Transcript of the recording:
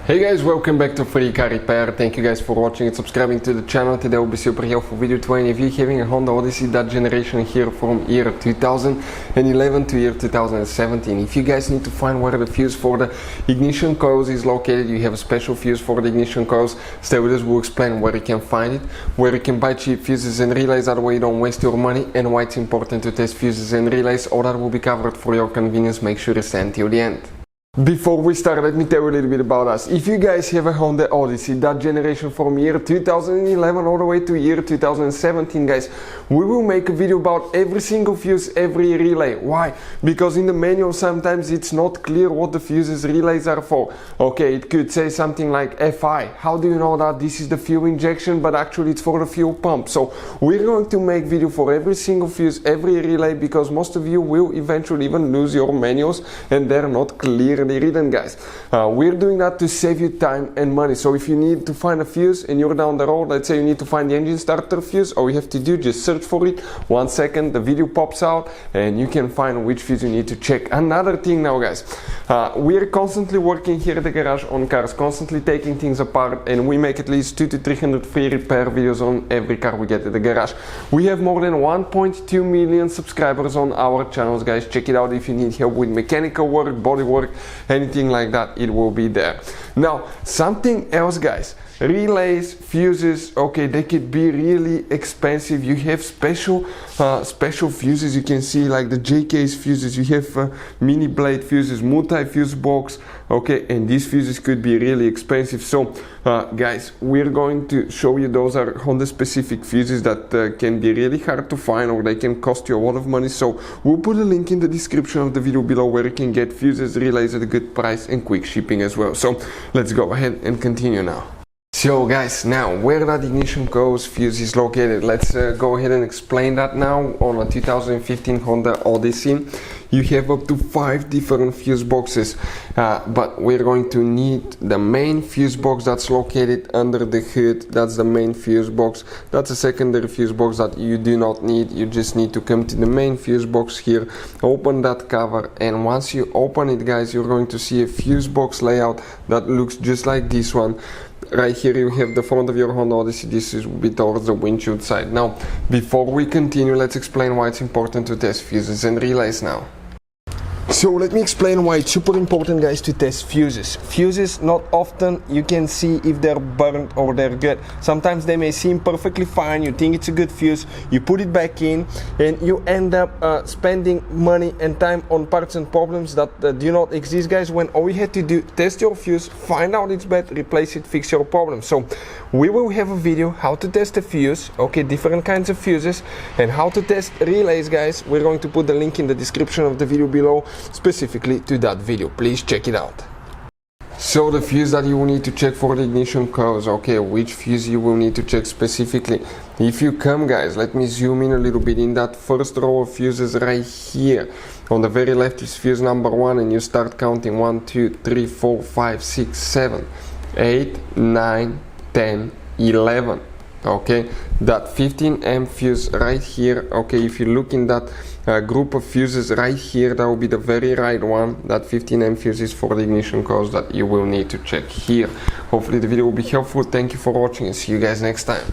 Hey guys, welcome back to Free Car Repair. Thank you guys for watching and subscribing to the channel. Today will be super helpful video to any of you having a Honda Odyssey, that generation here from year 2011 to year 2017. If you guys need to find where the fuse for the ignition coils is located, you have a special fuse for the ignition coils. Stay with us, we'll explain where you can find it, where you can buy cheap fuses and relays, that way you don't waste your money, and why it's important to test fuses and relays. All that will be covered for your convenience. Make sure to stay until the end. Before we start, let me tell you a little bit about us. If you guys have a Honda Odyssey, that generation from year 2011 all the way to year 2017, guys, we will make a video about every single fuse, every relay. Why? Because in the manual sometimes it's not clear what the fuses relays are for. Okay, it could say something like FI. How do you know that this is the fuel injection, but actually it's for the fuel pump? So we're going to make video for every single fuse, every relay, because most of you will eventually even lose your manuals and they're not clear written, guys. We're doing that to save you time and money. So if you need to find a fuse and you're down the road, let's say you need to find the engine starter fuse, all you have to do, just search for it. 1 second, the video pops out and you can find which fuse you need to check. Another thing now, guys, we're constantly working here at the garage on cars, constantly taking things apart, and we make at least 200 to 300 free repair videos on every car we get at the garage. We have more than 1.2 million subscribers on our channels, guys. Check it out if you need help with mechanical work, body work, anything like that, it will be there. Now, something else, guys, relays, fuses, okay, they could be really expensive. You have special fuses, you can see like the JK's fuses, you have mini blade fuses, multi-fuse box, okay, and these fuses could be really expensive. So guys, we're going to show you those are Honda specific fuses that can be really hard to find, or they can cost you a lot of money. So we'll put a link in the description of the video below where you can get fuses, relays at a good price and quick shipping as well. So let's go ahead and continue now. So guys, now where that ignition coils fuse is located, let's go ahead and explain that now. On a 2015 Honda Odyssey, you have up to 5 different fuse boxes, but we're going to need the main fuse box that's located under the hood. That's the main fuse box. That's a secondary fuse box that you do not need. You just need to come to the main fuse box here, open that cover, and once you open it, guys, you're going to see a fuse box layout that looks just like this one. Right here you have the front of your Honda Odyssey. This is be towards the windshield side. Now, before we continue, let's explain why it's important to test fuses and relays now. So let me explain why it's super important, guys, to test fuses. Fuses, not often you can see if they're burnt or they're good. Sometimes they may seem perfectly fine, you think it's a good fuse, you put it back in, and you end up spending money and time on parts and problems that do not exist, guys, when all you had to do, test your fuse, find out it's bad, replace it, fix your problem. So we will have a video how to test a fuse, okay, different kinds of fuses, and how to test relays, guys. We're going to put the link in the description of the video below, specifically to that video. Please check it out. So the fuse that you will need to check for the ignition coils, okay, which fuse you will need to check specifically. If you come, guys, let me zoom in a little bit. In that first row of fuses right here, on the very left is fuse number 1, and you start counting 1, 2, 3, 4, 5, 6, 7, 8, 9, 10, 11. Okay, that 15 amp fuse right here, okay, if you look in that group of fuses right here, that will be the very right one. That 15 amp fuse is for the ignition coils that you will need to check here. Hopefully the video will be helpful. Thank you for watching and see you guys next time.